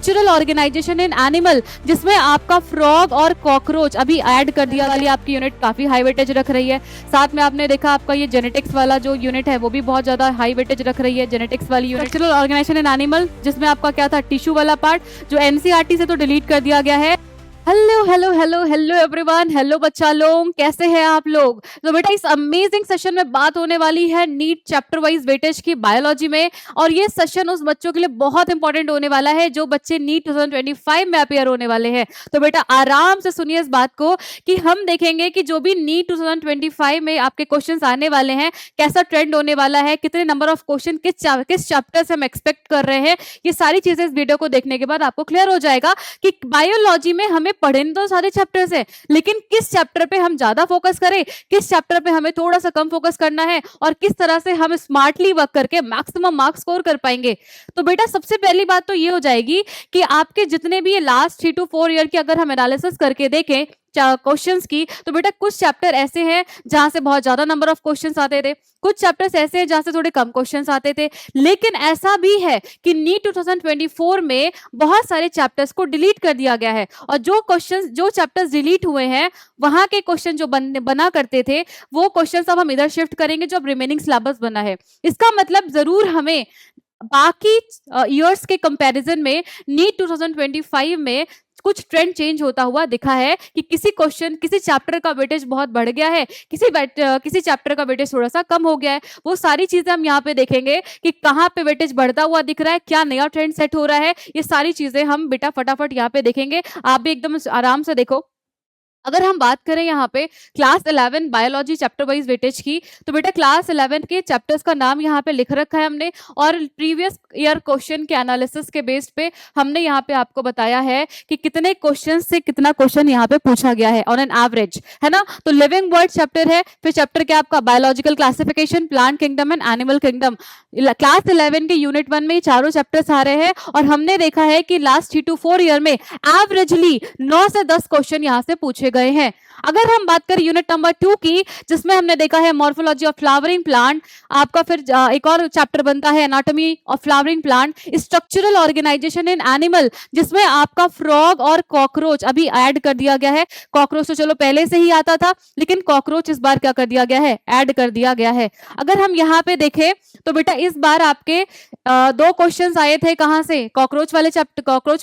Natural organisation in animal, जिसमें आपका frog और कॉकरोच अभी ऐड कर दिया वाली आपकी यूनिट काफी हाई वेटेज रख रही है। साथ में आपने देखा आपका ये जेनेटिक्स वाला जो यूनिट है वो भी बहुत ज्यादा हाई वेटेज रख रही है, जेनेटिक्स वाली unit. Natural organisation in animal जिसमें आपका क्या था, टिश्यू वाला पार्ट, जो एनसीईआरटी से तो डिलीट कर दिया गया है। Hello hello hello hello everyone, hello बच्चा लोग, कैसे हैं आप लोग। तो बेटा इस अमेजिंग सेशन में बात होने वाली है नीट चैप्टर वाइज वेटेज की बायोलॉजी में, और ये सेशन उस बच्चों के लिए बहुत इंपॉर्टेंट होने वाला है जो बच्चे नीट 2025 में अपियर होने वाले हैं। तो बेटा आराम से सुनिए इस बात को कि हम देखेंगे कि जो भी नीट 2025 में आपके क्वेश्चन आने वाले हैं, कैसा ट्रेंड होने वाला है, कितने नंबर ऑफ क्वेश्चन किस चैप्टर से हम एक्सपेक्ट कर रहे हैं। ये सारी चीजें इस वीडियो को देखने के बाद आपको क्लियर हो जाएगा कि बायोलॉजी में हमें पढ़ने तो सारे चैप्टर्स हैं, लेकिन किस चैप्टर पे हम ज्यादा फोकस करें, किस चैप्टर पे हमें थोड़ा सा कम फोकस करना है, और किस तरह से हम स्मार्टली वर्क करके मैक्सिमम मार्क्स स्कोर कर पाएंगे। तो बेटा सबसे पहली बात तो ये हो जाएगी कि आपके जितने भी ये लास्ट 3 to 4 ईयर की अगर हम एनालिसिस करके देखें क्वेश्चंस की, तो बेटा कुछ चैप्टर ऐसे हैं जहां से बहुत ज्यादा नंबर ऑफ क्वेश्चंस आते थे, कुछ चैप्टर्स ऐसे हैं जहां से थोड़े कम क्वेश्चंस आते थे। लेकिन ऐसा भी है कि नीट 2024 में बहुत सारे चैप्टर्स को डिलीट कर दिया गया है, और जो चैप्टर्स डिलीट हुए हैं वहां के क्वेश्चन जो बना करते थे वो क्वेश्चंस अब हम इधर शिफ्ट करेंगे जो अब रिमेनिंग सिलेबस बना है। इसका मतलब जरूर हमें बाकी ईयर्स के कंपैरिजन में नीट 2025 में कुछ ट्रेंड चेंज होता हुआ दिखा है कि किसी चैप्टर का वेटेज बहुत बढ़ गया है, किसी चैप्टर का वेटेज थोड़ा सा कम हो गया है। वो सारी चीजें हम यहाँ पे देखेंगे कि कहाँ पे वेटेज बढ़ता हुआ दिख रहा है, क्या नया ट्रेंड सेट हो रहा है। ये सारी चीजें हम बेटा फटाफट यहाँ पे देखेंगे, आप भी एकदम आराम से देखो। अगर हम बात करें यहाँ पे class 11 biology chapter wise weightage की, तो बेटा क्लास 11 के चैप्टर्स का नाम यहाँ पे लिख रखा है हमने, और प्रीवियस ईयर क्वेश्चन के एनालिसिस के बेस पे हमने यहाँ पे आपको बताया है कि कितने क्वेश्चन से कितना क्वेश्चन यहाँ पे पूछा गया है ऑन एन एवरेज, है ना। तो लिविंग वर्ड चैप्टर है, फिर चैप्टर क्या आपका biological classification, plant kingdom and animal kingdom. Class 11 के यूनिट 1 में ये चारों चैप्टर्स आ रहे हैं, और हमने देखा है कि लास्ट 3 to 4 ईयर में एवरेजली 9 से 10 क्वेश्चन यहाँ से पूछे गए हैं। अगर हम बात करें यूनिट नंबर 2 की, जिसमें हमने देखा है मॉर्फोलॉजी ऑफ फ्लावरिंग प्लांट, आपका फिर एक और चैप्टर बनता है anatomy of flowering plant, structural organisation in animal, जिसमें आपका फ्रॉग और कॉकरोच अभी ऐड कर दिया गया है। कॉकरोच तो चलो पहले से ही आता था, लेकिन कॉकरोच इस बार क्या कर दिया गया है, ऐड कर दिया गया है। अगर हम यहाँ पे देखें तो बेटा इस बार आपके 2 क्वेश्चंस आए थे, कहां से, कॉकरोच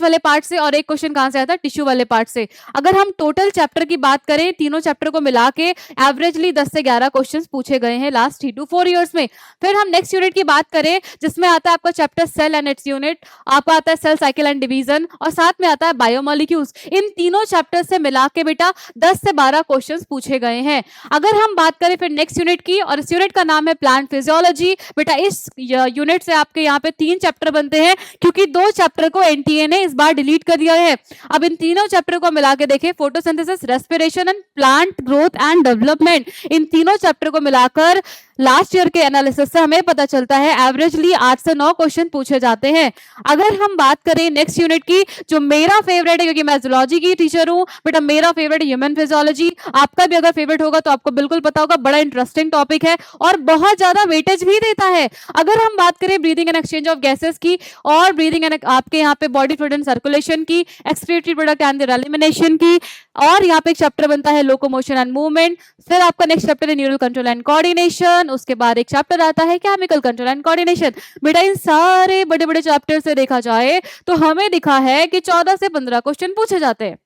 वाले पार्ट से, और एक क्वेश्चन कहां से आया था, टिश्यू वाले पार्ट से। अगर हम टोटल चैप्टर की बात करें, तीनों चैप्टर को मिला के एवरेजली 10 से 11 क्वेश्चंस पूछे गए हैं लास्ट 3 to 4 इयर्स में। फिर हम नेक्स्ट यूनिट की बात करें, जिसमें आता है आपका chapter cell and its unit, आपका आता है सेल साइकिल एंड डिवीजन, और साथ में आता है बायोमोलिक्यूल्स। इन तीनों चैप्टर से मिला के बेटा 10 से 12 क्वेश्चंस पूछे गए हैं। अगर हम बात करें फिर नेक्स्ट यूनिट की, और इस यूनिट का नाम है प्लांट फिजियोलॉजी। बेटा इस यूनिट से आपके यहाँ पे 3 चैप्टर बनते हैं, क्योंकि 2 चैप्टर को एनटीए ने इस बार डिलीट कर दिया है। अब इन तीनों चैप्टर को मिला के देखें, photosynthesis, respiration and plant growth and development, इन तीनों चैप्टर को मिलाकर लास्ट ईयर के एनालिसिस से हमें पता चलता है एवरेजली 8 से 9 क्वेश्चन पूछे जाते हैं। अगर हम बात करें नेक्स्ट यूनिट की, जो मेरा फेवरेट है, क्योंकि मैं जूलॉजी की टीचर हूं बेटा, मेरा फेवरेट है ह्यूमन फिजियोलॉजी। आपका भी अगर फेवरेट होगा तो आपको बिल्कुल पता होगा, बड़ा इंटरेस्टिंग टॉपिक है और बहुत ज्यादा वेटेज भी देता है। अगर हम बात करें breathing and exchange of gases की, और ब्रीदिंग एंड आपके यहाँ पे बॉडी फ्लूइड एंड सर्कुलेशन की, excretory product and there elimination की, और यहाँ पे एक चैप्टर बनता है लोकोमोशन एंड मूवमेंट। फिर आपका नेक्स्ट चैप्टर है न्यूरल कंट्रोल एंड कोऑर्डिनेशन, उसके बाद एक चैप्टर आता है केमिकल कंट्रोल एंड कोऑर्डिनेशन। बेटा इन सारे बड़े बड़े चैप्टर से देखा जाए तो हमें दिखा है कि 14 से 15 क्वेश्चन पूछे जाते हैं।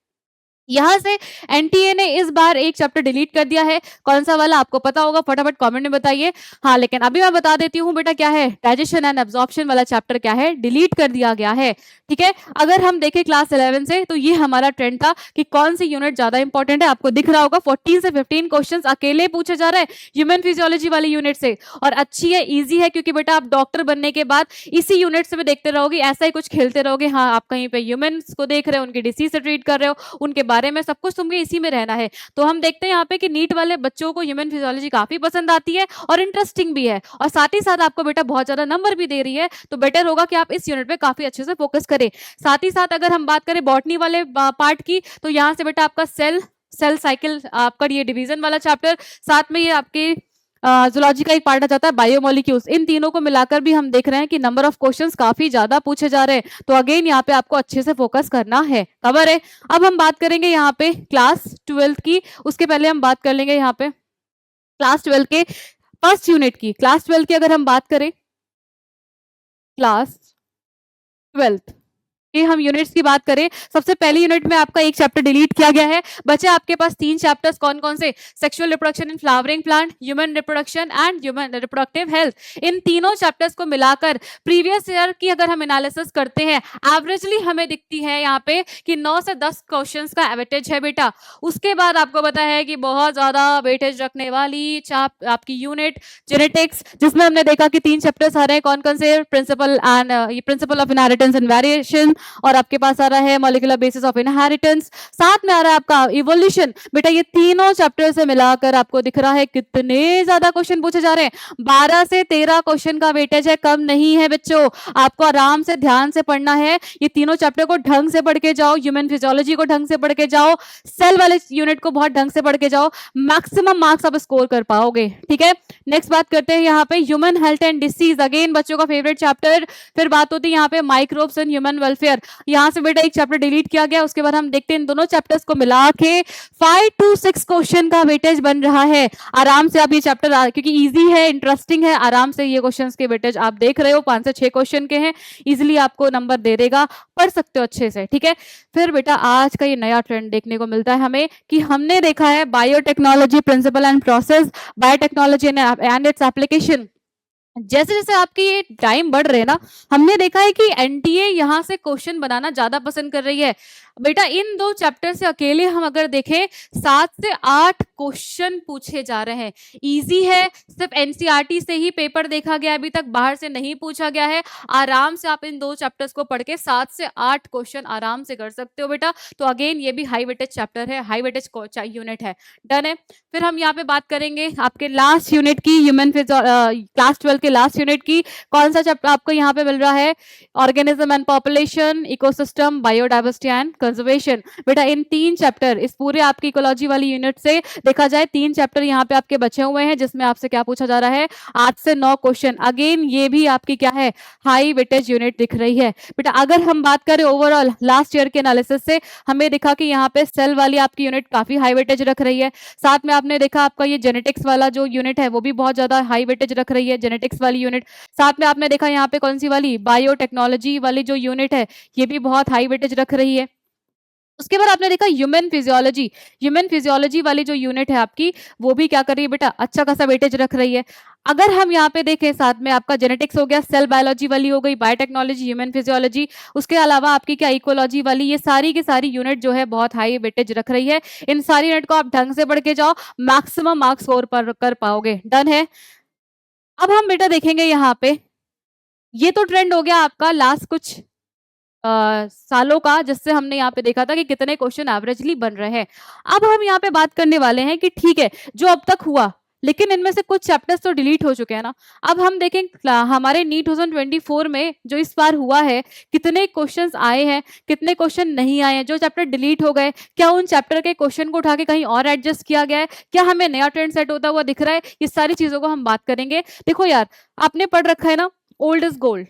यहां से एनटीए ने इस बार एक चैप्टर डिलीट कर दिया है, कौन सा वाला आपको पता होगा, फटाफट कमेंट में बताइए। हाँ लेकिन अभी मैं बता देती हूँ बेटा, क्या है, डाइजेशन एंड एब्जॉर्प्शन वाला चैप्टर क्या है, डिलीट कर दिया गया है। ठीक है, अगर हम देखें क्लास 11 से, तो ये हमारा ट्रेंड था कि कौन सी यूनिट ज्यादा इंपॉर्टेंट है। आपको दिख रहा होगा 14 से 15 क्वेश्चन अकेले पूछे जा रहे हैं ह्यूमन फिजियोलॉजी वाली यूनिट से, और अच्छी है, ईजी है, क्योंकि बेटा आप डॉक्टर बनने के बाद इसी यूनिट से भी देखते रहोगे, ऐसा ही कुछ खेलते रहोगे। हाँ आप कहीं पे ह्यूमन्स को देख रहे हो, उनकी डिसीज से ट्रीट कर रहे हो, उनके बारे में सब कुछ तुमको इसी में रहना है। तो हम देखते हैं यहाँ पे कि नीट वाले बच्चों को ह्यूमन फिजियोलॉजी काफी पसंद आती है और इंटरेस्टिंग भी है, और साथ ही साथ आपको बेटा बहुत ज्यादा नंबर भी दे रही है। तो बेटर होगा कि आप इस यूनिट पे काफी अच्छे से फोकस करें। साथ ही साथ अगर हम बात करें बॉटनी वाले पार्ट की, तो यहाँ से बेटा आपका सेल साइकिल, आपका ये डिवीजन वाला चैप्टर, साथ में ये आपके जूलॉजी का एक पार्ट आ जाता है बायोमोलिक्यूल्स। इन तीनों को मिलाकर भी हम देख रहे हैं कि नंबर ऑफ क्वेश्चंस काफी ज्यादा पूछे जा रहे हैं। तो अगेन यहाँ पे आपको अच्छे से फोकस करना है, खबर है। अब हम बात करेंगे यहाँ पे क्लास 12 की। उसके पहले हम बात कर लेंगे यहाँ पे क्लास 12 के फर्स्ट यूनिट की। क्लास 12 की अगर हम बात करें, क्लास 12 कि हम यूनिट्स की बात करें, सबसे पहली यूनिट में आपका एक चैप्टर डिलीट किया गया है। बचे आपके पास 3 चैप्टर्स, कौन कौन से? Sexual reproduction in flowering plant, human reproduction and human reproductive health. इन तीनों चैप्टर्स को मिलाकर प्रीवियस ईयर की अगर हम एनालिसिस करते हैं, एवरेजली हमें दिखती है यहाँ पे कि 9 से 10 क्वेश्चंस का वेटेज है बेटा। उसके बाद आपको पता है कि बहुत ज्यादा वेटेज रखने वाली आपकी यूनिट जेनेटिक्स, जिसमें हमने देखा कि 3 चैप्टर्स आ रहे हैं, कौन कौन से? Principle of inheritance and variation, और आपके पास आ रहा है मॉलिक्यूलर बेसिस ऑफ इनहेरिटेंस, साथ में आ रहा है आपका इवोल्यूशन। बेटा ये तीनों चैप्टर से मिलाकर आपको दिख रहा है कितने ज्यादा क्वेश्चन पूछे जा रहे हैं। 12 से 13 क्वेश्चन का वेटेज है, कम नहीं है बच्चों। आपको आराम से ध्यान से पढ़ना है, ये तीनों चैप्टर को ढंग से पढ़ के जाओ, ह्यूमन फिजियोलॉजी को ढंग से पढ़ के जाओ, सेल वाले यूनिट को बहुत ढंग से पढ़ के जाओ, मैक्सिमम मार्क्स आप स्कोर कर पाओगे, ठीक है। नेक्स्ट बात करते हैं यहाँ पे human health and disease, again बच्चों का फेवरेट चैप्टर। फिर बात होती है यहाँ पे माइक्रोब्स एंड ह्यूमन वेलफेयर। यहाँ से बेटा एक चैप्टर डिलीट किया गया। उसके बाद हम देखते हैं इन दोनों चैप्टर्स को मिला के 5 to 6 क्वेश्चन का वेटेज बन रहा है। आराम से आप ये चैप्टर, क्योंकि इजी है, इंटरेस्टिंग है, आराम से ये क्वेश्चंस के वेटेज आप देख रहे हो, 5 से 6 क्वेश्चन के हैं, इजिली आपको नंबर दे देगा, पढ़ सकते हो अच्छे से, ठीक है। फिर बेटा आज का ये नया ट्रेंड देखने को मिलता है हमें, कि हमने देखा है biotechnology principle and process, biotechnology and its application. जैसे जैसे आपकी ये टाइम बढ़ रहे हैं ना, हमने देखा है कि एनटीए यहाँ से क्वेश्चन बनाना ज्यादा पसंद कर रही है। बेटा इन 2 चैप्टर से अकेले हम अगर देखें 7 से 8 क्वेश्चन पूछे जा रहे हैं। इजी है, सिर्फ एनसीईआरटी से ही पेपर देखा गया, अभी तक बाहर से नहीं पूछा गया है। आराम से आप इन 2 चैप्टर्स को पढ़ के 7 से 8 क्वेश्चन आराम से कर सकते हो बेटा। तो अगेन ये भी हाई वेटेज चैप्टर है, हाई वेटेज यूनिट है, डन है। फिर हम यहाँ पे बात करेंगे आपके लास्ट यूनिट की, ह्यूमन क्लास 12 के लास्ट यूनिट की। कौन सा चैप्टर आपको यहाँ पे मिल रहा है? Organism and population, ecosystem, biodiversity and conservation. बेटा इन 3 चैप्टर, इस पूरे आपकी इकोलॉजी वाली यूनिट से देखा जाए 3 चैप्टर यहाँ पे आपके बचे हुए हैं, जिसमें आपसे क्या पूछा जा रहा है? 8 से 9 क्वेश्चन। अगेन ये भी आपकी क्या है? हाई वेटेज यूनिट दिख रही है बेटा। अगर हम बात करें ओवरऑल लास्ट ईयर के एनालिसिस से, हमें दिखा कि यहाँ पे सेल वाली आपकी यूनिट काफी हाई वेटेज रख रही है। साथ में आपने देखा आपका ये जेनेटिक्स वाला जो यूनिट है वो भी बहुत ज्यादा हाई वेटेज रख रही है, जेनेटिक्स वाली यूनिट। साथ में आपने देखा यहाँ पे कौन सी वाली? बायोटेक्नोलॉजी वाली जो यूनिट है, ये भी बहुत हाई वेटेज रख रही है। उसके बाद आपने देखा ह्यूमन फिजियोलॉजी, ह्यूमन फिजियोलॉजी वाली जो यूनिट है आपकी, वो भी क्या कर रही है बेटा? अच्छा खासा वेटेज रख रही है। अगर हम यहाँ पे देखें, साथ में आपका जेनेटिक्स हो गया, सेल बायोलॉजी वाली हो गई, बायोटेक्नोलॉजी, ह्यूमन फिजियोलॉजी, उसके अलावा आपकी क्या इकोलॉजी वाली, ये सारी की सारी यूनिट जो है बहुत हाई वेटेज रख रही है। इन सारी यूनिट को आप ढंग से पढ़ के जाओ, मैक्सिमम मार्क्स स्कोर कर पाओगे, डन है। अब हम बेटा देखेंगे यहाँ पे, ये तो ट्रेंड हो गया आपका लास्ट कुछ सालों का, जिससे हमने यहाँ पे देखा था कि कितने क्वेश्चन एवरेजली बन रहे हैं। अब हम यहाँ पे बात करने वाले हैं कि ठीक है, जो अब तक हुआ, लेकिन इनमें से कुछ चैप्टर्स तो डिलीट हो चुके हैं ना। अब हम देखें हमारे नीट 2024 में जो इस बार हुआ है, कितने क्वेश्चंस आए हैं, कितने क्वेश्चन नहीं आए हैं, जो चैप्टर डिलीट हो गए, क्या उन चैप्टर के क्वेश्चन को उठा के कहीं और एडजस्ट किया गया है, क्या हमें नया ट्रेंड सेट होता हुआ दिख रहा है, ये सारी चीजों को हम बात करेंगे। देखो यार, आपने पढ़ रखा है ना, ओल्ड इज गोल्ड,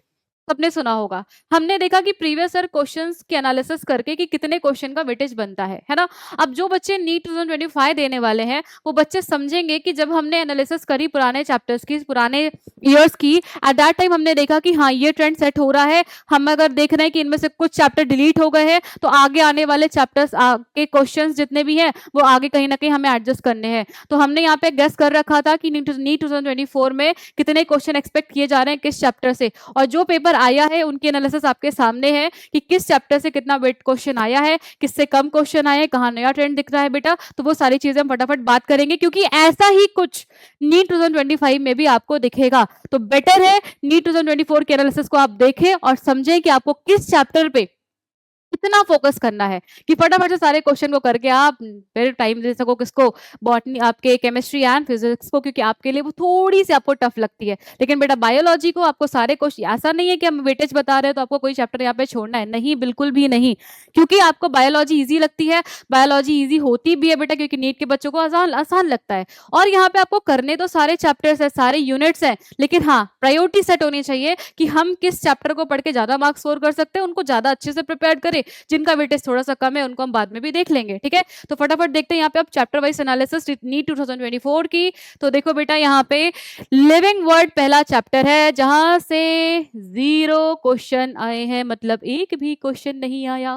सबने सुना होगा। हमने देखा कि प्रीवियस ईयर क्वेश्चंस के एनालिसिस करके कि कितने क्वेश्चन का वेटेज बनता है ना। अब जो बच्चे नीट 2025 देने वाले हैं, वो बच्चे समझेंगे कि जब हमने एनालिसिस करी पुराने चैप्टर्स की, पुराने ईयर्स की, एट दैट टाइम हमने देखा कि हाँ ये ट्रेंड सेट हो रहा है। हम अगर देख रहे हैं कि इनमें से कुछ चैप्टर डिलीट हो गए हैं, तो आगे आने वाले चैप्टर्स के क्वेश्चन जितने भी हैं, वो आगे कहीं ना कहीं हमें एडजस्ट करने हैं। तो हमने यहाँ पे गेस कर रखा था कि नीट 2024 में कितने क्वेश्चन एक्सपेक्ट किए जा रहे हैं किस चैप्टर से, और जो पेपर आया है उनकी एनालिसिस आपके सामने है कि किस चैप्टर से कितना वेट क्वेश्चन आया है, किससे कम क्वेश्चन आए, कहाँ नया ट्रेंड दिख रहा है बेटा। तो वो सारी चीजें हम फटाफट बात करेंगे, क्योंकि ऐसा ही कुछ नीट 2025 में भी आपको दिखेगा। तो बेटर है नीट 2024 के एनालिसिस को आप देखें और समझें कि आपको किस चैप्टर पे इतना फोकस करना है कि फटाफट से सारे क्वेश्चन को करके आप फिर टाइम दे सको किसको, बॉटनी, आपके केमिस्ट्री एंड फिजिक्स को, क्योंकि आपके लिए वो थोड़ी सी आपको टफ लगती है। लेकिन बेटा बायोलॉजी को आपको सारे क्वेश्चन, ऐसा नहीं है कि हम वेटेज बता रहे हैं तो आपको कोई चैप्टर यहाँ पे छोड़ना है, नहीं, बिल्कुल भी नहीं, क्योंकि आपको बायोलॉजी ईजी लगती है, बायोलॉजी ईजी होती भी है बेटा, क्योंकि नीट के बच्चों को आसान आसान लगता है। और यहाँ पे आपको करने तो सारे चैप्टर्स है, सारे यूनिट्स हैं, लेकिन हाँ प्रायोरिटी सेट होनी चाहिए कि हम किस चैप्टर को पढ़ के ज्यादा मार्क्स स्कोर कर सकते हैं, उनको ज्यादा अच्छे से प्रिपेयर करें। जिनका वेटेज थोड़ा सा कम है उनको हम बाद में भी देख लेंगे, ठीक है। तो फटाफट देखते हैं यहाँ पे अब चैप्टर वाइज एनालिसिस नीट 2024 की। तो देखो बेटा यहाँ पे लिविंग वर्ड पहला चैप्टर है, जहां से 0 क्वेश्चन आए हैं, मतलब एक भी क्वेश्चन नहीं आया।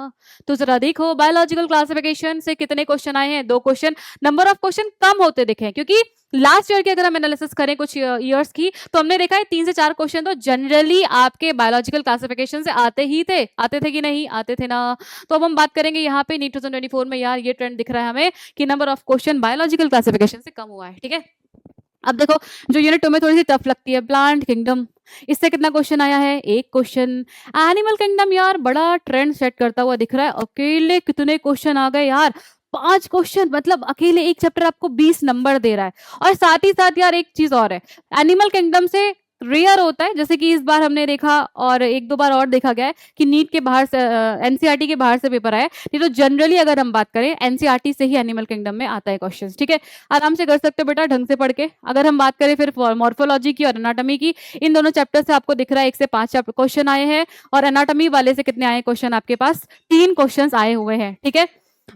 तो जरा देखो बायोलॉजिकल क्लासिफिकेशन से कितने क्वेश्चन आए हैं, 2 क्वेश्चन। नंबर ऑफ क्वेश्चन कम होते दिखे, क्योंकि लास्ट ईयर की अगर हम एनालिसिस करें कुछ ईयर्स की, तो हमने देखा है 3 से 4 क्वेश्चन तो जनरली आपके बायोलॉजिकल क्लासिफिकेशन से आते थे कि नहीं आते थे ना। तो अब हम बात करेंगे यहाँ पे नीट 2024 में, यार ये ट्रेंड दिख रहा है हमें कि number of question biological classification से कम हुआ है, ठीक है। अब देखो जो यूनिट तुम्हें थोड़ी सी टफ लगती है, प्लांट किंगडम, इससे कितना क्वेश्चन आया है, 1 क्वेश्चन। एनिमल किंगडम यार बड़ा ट्रेंड सेट करता हुआ दिख रहा है, अकेले कितने क्वेश्चन आ गए यार, 5 क्वेश्चन, मतलब अकेले एक चैप्टर आपको 20 नंबर दे रहा है। और साथ ही साथ यार एक चीज और है, एनिमल किंगडम से रेयर होता है, जैसे कि इस बार हमने देखा और 1-2 बार और देखा गया है कि नीट के बाहर से, एनसीईआरटी के बाहर से पेपर आया, नहीं तो जनरली अगर हम बात करें एनसीईआरटी से ही एनिमल किंगडम में आता है क्वेश्चन, ठीक है। आराम से कर सकते हो बेटा ढंग से पढ़ के। अगर हम बात करें फिर मॉर्फोलॉजी की और एनाटॉमी की, इन दोनों चैप्टर से आपको दिख रहा है 1 से 5 क्वेश्चन आए हैं, और एनाटॉमी वाले से कितने आए क्वेश्चन, आपके पास 3 क्वेश्चन आए हुए हैं, ठीक है।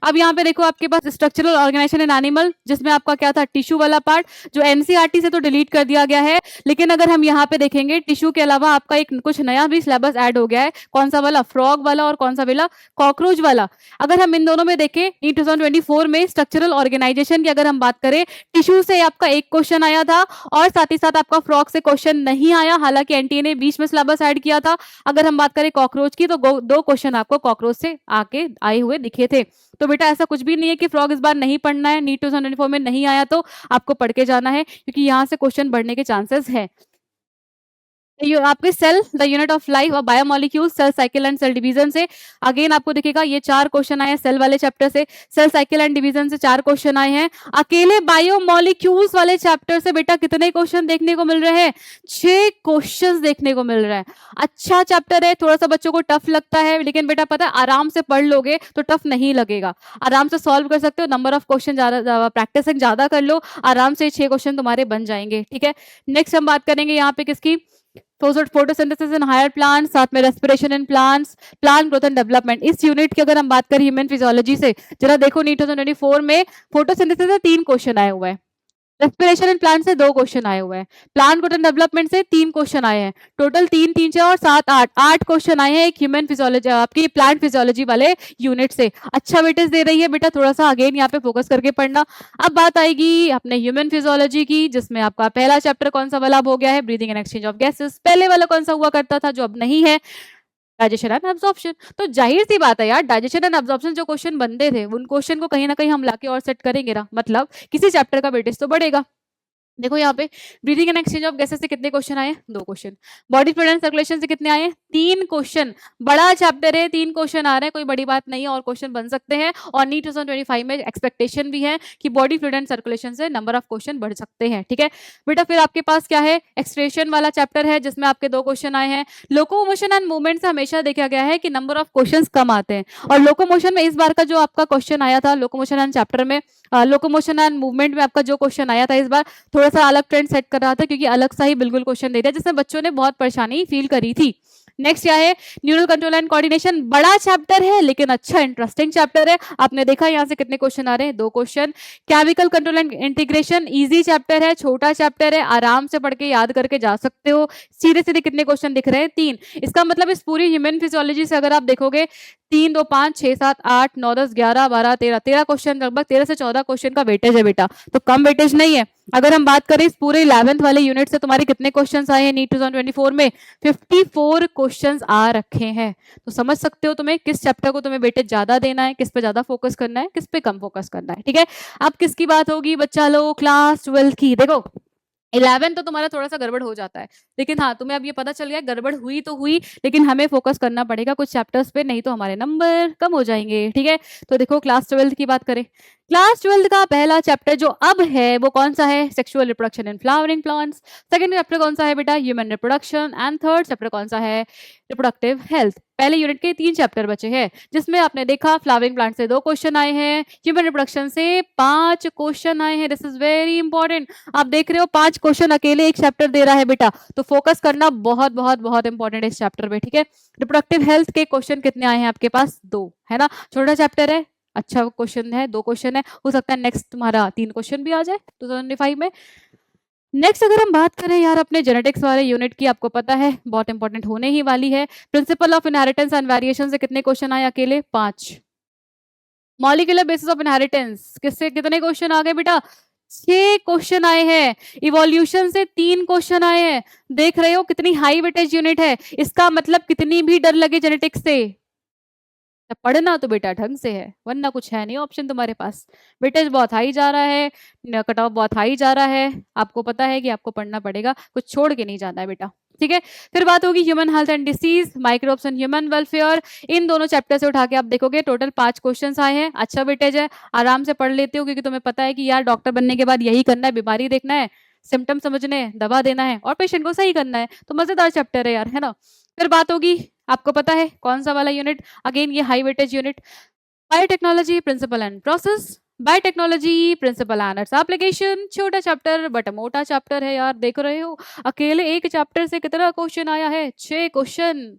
अब यहाँ पे देखो आपके पास स्ट्रक्चरल ऑर्गेनाइजेशन इन एनिमल, जिसमें आपका क्या था, टिश्यू वाला पार्ट, जो एनसीईआरटी से तो डिलीट कर दिया गया है, लेकिन अगर हम यहाँ पे देखेंगे टिश्यू के अलावा आपका एक कुछ नया भी सिलेबस ऐड हो गया है, कौन सा वाला, फ्रॉग वाला, और कौन सा वाला, कॉकरोच वाला। अगर हम इन दोनों में देखें नीट 2024 में स्ट्रक्चरल ऑर्गेनाइजेशन की अगर हम बात करें, टिश्यू से आपका 1 क्वेश्चन आया था, और साथ ही साथ आपका फ्रॉग से क्वेश्चन नहीं आया, हालांकि एनटीए ने बीच में सिलेबस ऐड किया था। अगर हम बात करें कॉकरोच की, तो 2 क्वेश्चन आपको कॉकरोच से आके आए हुए दिखे थे। तो बेटा ऐसा कुछ भी नहीं है कि फ्रॉग इस बार नहीं पढ़ना है, नीट 2024 में नहीं आया तो आपको पढ़ के जाना है, क्योंकि यहाँ से क्वेश्चन बढ़ने के चांसेस है। आपके cell, the unit of life और biomolecule, cell cycle and cell division से अगेन आपको दिखेगा ये 4 क्वेश्चन आए हैं सेल वाले चैप्टर से, सेल साइकिल एंड डिवीजन से 4 क्वेश्चन आए हैं। अकेले बायोमोलिक्यूल्स वाले चैप्टर से बेटा कितने क्वेश्चन देखने को मिल रहे हैं, 6 क्वेश्चन देखने को मिल रहा है। अच्छा चैप्टर है, थोड़ा सा बच्चों को टफ लगता है, लेकिन बेटा पता है आराम से पढ़ लोगे तो टफ नहीं लगेगा, आराम से सॉल्व कर सकते हो। नंबर ऑफ क्वेश्चन ज्यादा प्रैक्टिसिंग ज्यादा कर लो, आराम से 6 क्वेश्चन तुम्हारे बन जाएंगे, ठीक है। नेक्स्ट हम बात करेंगे यहाँ पे किसकी, फोटोसिंथेसिस इन हायर प्लांट्स, साथ में respiration in plants, plant growth and development. इस यूनिट की अगर हम बात करें ह्यूमन फिजियोलॉजी से, जरा देखो नीट 2024 में फोटोसिंथेसिस से 3 क्वेश्चन आए हुए हैं, रेस्पिरेशन इन प्लांट से 2 क्वेश्चन आए हुए हैं, प्लांट ग्रोथ एंड डेवलपमेंट से 3 क्वेश्चन आए हैं, टोटल 3 3 4 और 7 8 क्वेश्चन आए हैं एक ह्यूमन फिजियोलॉजी, आपकी प्लांट फिजियोलॉजी वाले यूनिट से। अच्छा वेटेज दे रही है बेटा, थोड़ा सा अगेन यहाँ पे फोकस करके पढ़ना। अब बात आएगी अपने ह्यूमन फिजियोलॉजी की, जिसमें आपका पहला चैप्टर कौन सा वाला हो गया है, breathing and exchange of gases. पहले वाला कौन सा हुआ करता था जो अब नहीं है, डाइजेशन एंड एब्जॉर्प्शन। तो जाहिर सी बात है यार, डाइजेशन एंड एब्जॉर्प्शन जो क्वेश्चन बनते थे उन क्वेश्चन को कहीं ना कहीं हम लाके और सेट करेंगे ना, मतलब किसी चैप्टर का वेटेज तो बढ़ेगा। देखो यहाँ पे breathing and exchange of gases से कितने क्वेश्चन आए, 2 question. Body fluid and circulation से कितने आए, 3 क्वेश्चन। बड़ा चैप्टर है, 3 क्वेश्चन आ रहे हैं, कोई बड़ी बात नहीं है, और क्वेश्चन बन सकते हैं। और नीट 2025 में एक्सपेक्टेशन भी है कि बॉडी फ्लूइड एंड सर्कुलेशन से नंबर ऑफ क्वेश्चन बढ़ सकते हैं, ठीक है बेटा। फिर आपके पास क्या है, एक्सक्रेशन वाला चैप्टर है, जिसमें आपके 2 क्वेश्चन आए हैं। लोकोमोशन एंड मूवमेंट से हमेशा देखा गया है कि नंबर ऑफ क्वेश्चन कम आते हैं, और लोकोमोशन में इस बार का जो आपका क्वेश्चन आया था लोकोमोशन एंड चैप्टर में, लोकोमोशन एंड मूवमेंट में आपका जो क्वेश्चन आया था इस बार थोड़ा सा अलग ट्रेंड सेट कर रहा था, क्योंकि अलग सा ही बिल्कुल क्वेश्चन दे दिया, जिसमें बच्चों ने बहुत परेशानी फील करी थी। नेक्स्ट क्या है, न्यूरल कंट्रोल एंड कोऑर्डिनेशन। बड़ा चैप्टर है लेकिन अच्छा इंटरेस्टिंग चैप्टर है। आपने देखा यहाँ से कितने क्वेश्चन आ रहे हैं, 2 question. Chemical control and integration, easy chapter है, छोटा चैप्टर है, आराम से पढ़ के याद करके जा सकते हो। सीधे सीधे कितने क्वेश्चन दिख रहे हैं, 3। इसका मतलब इस पूरी ह्यूमन फिजियोलॉजी से अगर आप देखोगे 3 2 5 6 7 8 9 10 11 12 13 क्वेश्चन, लगभग 13 से 14 क्वेश्चन का वेटेज है बेटा, तो कम वेटेज नहीं है। अगर हम बात करें इस पूरे 11th वाले यूनिट से तुम्हारे कितने क्वेश्चंस आए हैं नीट 2024 में, 54 क्वेश्चंस आ रखे हैं। तो समझ सकते हो तुम्हें किस चैप्टर को तुम्हें वेटेज ज्यादा देना है, किस पे ज्यादा फोकस करना है, किस पे कम फोकस करना है, ठीक है। अब किसकी बात होगी बच्चा लोग, क्लास 12 की। देखो 11 तो तुम्हारा थोड़ा सा गड़बड़ हो जाता है, लेकिन हाँ तुम्हें अब ये पता चल गया गड़बड़ हुई तो हुई, लेकिन हमें फोकस करना पड़ेगा कुछ चैप्टर्स पे, नहीं तो हमारे नंबर कम हो जाएंगे। ठीक है, तो देखो क्लास 12 की बात करें, क्लास 12 का पहला चैप्टर जो अब है वो कौन सा है, sexual reproduction in flowering plants. Second chapter कौन सा है बेटा, human reproduction. And third chapter कौन सा है, रिप्रोडक्टिव हेल्थ। पहले यूनिट के 3 चैप्टर बचे हैं, जिसमें आपने देखा फ्लावरिंग प्लांट से 2 क्वेश्चन आए हैं, ह्यूमन रिप्रोडक्शन से 5 क्वेश्चन आए हैं। This is very important. आप देख रहे हो 5 क्वेश्चन अकेले एक चैप्टर दे रहा है बेटा, तो फोकस करना बहुत बहुत बहुत इंपॉर्टेंट है इस चैप्टर में। ठीक है, रिप्रोडक्टिव हेल्थ के क्वेश्चन कितने आए हैं आपके पास, 2 है ना, छोटा चैप्टर है, अच्छा क्वेश्चन है, 2 क्वेश्चन है, हो सकता है नेक्स्ट तुम्हारा 3 क्वेश्चन भी आ जाए 2025 में। नेक्स्ट अगर हम बात करें यार अपने जेनेटिक्स वाले यूनिट की, आपको पता है बहुत इंपॉर्टेंट होने ही वाली है। Principle of inheritance and variation से कितने क्वेश्चन आए अकेले, 5। मॉलिक्यूलर बेसिस ऑफ इनहेरिटेंस किससे कितने क्वेश्चन आ गए बेटा, 6 क्वेश्चन आए हैं। इवोल्यूशन से 3 क्वेश्चन आए हैं। देख रहे हो कितनी हाई वेटेज यूनिट है, इसका मतलब कितनी भी डर लगे जेनेटिक्स से, पढ़ना तो बेटा ढंग से है, वरना कुछ है नहीं ऑप्शन तुम्हारे पास। वेटेज बहुत हाई जा रहा है, कट ऑफ बहुत हाई जा रहा है, आपको पता है कि आपको पढ़ना पड़ेगा, कुछ छोड़ के नहीं जाना है बेटा। ठीक है, फिर बात होगी human health and disease, microbes and human welfare. इन दोनों चैप्टर से उठा के आप देखोगे टोटल 5 क्वेश्चन आए हैं। अच्छा वेटेज है, आराम से पढ़ लेते हो, क्योंकि तुम्हें पता है कि यार डॉक्टर बनने के बाद यही करना है, बीमारी देखना है, सिम्टम समझने, दवा देना है और पेशेंट को सही करना है, तो मजेदार चैप्टर है यार, है ना। फिर बात होगी, आपको पता है कौन सा वाला यूनिट, अगेन ये high weightage unit, biotechnology principle and process. Biotechnology principle and its application, छोटा चैप्टर बट मोटा चैप्टर है यार, देख रहे हो अकेले एक चैप्टर से कितना क्वेश्चन आया है, 6 क्वेश्चन।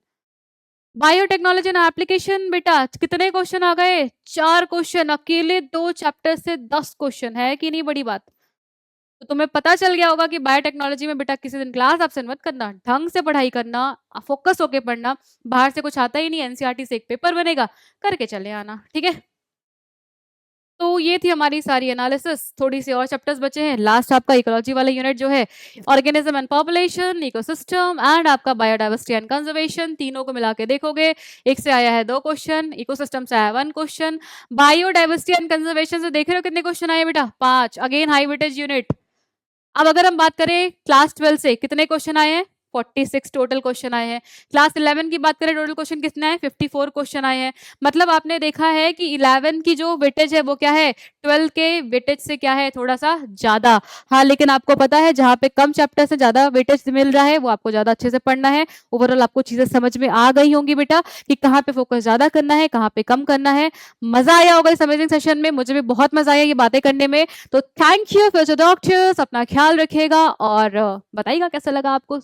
बायोटेक्नोलॉजी एंड एप्लीकेशन बेटा कितने क्वेश्चन आ गए, 4 क्वेश्चन, अकेले 2 चैप्टर से 10 क्वेश्चन, है कि नहीं बड़ी बात। तो तुम्हें पता चल गया होगा कि बायोटेक्नोलॉजी में बेटा किसी दिन क्लास एब्सेंट मत करना, ढंग से पढ़ाई करना, फोकस होके पढ़ना, बाहर से कुछ आता ही नहीं, एनसीईआरटी से एक पेपर बनेगा, करके चले आना। ठीक है, तो ये थी हमारी सारी एनालिसिस, थोड़ी सी और चैप्टर्स बचे हैं। लास्ट आपका इकोलॉजी वाला यूनिट जो है, organism and population, ecosystem and आपका बायोडाइवर्सिटी एंड कंजर्वेशन, तीनों को मिला के देखोगे, एक से आया है 2 क्वेश्चन, इकोसिस्टम से आया 1 क्वेश्चन, बायोडाइवर्सिटी एंड कंजर्वेशन से देख रहे हो कितने क्वेश्चन आए बेटा, 5, अगेन हाई वेटेज यूनिट। अब अगर हम बात करें क्लास 12 से कितने क्वेश्चन आए हैं, 46 टोटल क्वेश्चन आए हैं। क्लास 11 की बात करें टोटल क्वेश्चन कितने आए, 54 क्वेश्चन आए हैं। मतलब आपने देखा है कि 11 की जो वेटेज है वो क्या है, 12 के वेटेज से क्या है, थोड़ा सा ज्यादा। हाँ, लेकिन आपको पता है जहाँ पे कम चैप्टर से ज्यादा वेटेज मिल रहा है वो आपको ज्यादा अच्छे से पढ़ना है। ओवरऑल आपको चीजें समझ में आ गई होंगी बेटा कि कहाँ पे फोकस ज्यादा करना है, कहाँ पे कम करना है। मजा आया होगा इस अमेजिंग सेशन में, मुझे भी बहुत मजा आया ये बातें करने में। तो थैंक यू फ्यूचर डॉक्टर्स, अपना ख्याल रखिएगा और बताइएगा कैसा लगा आपको।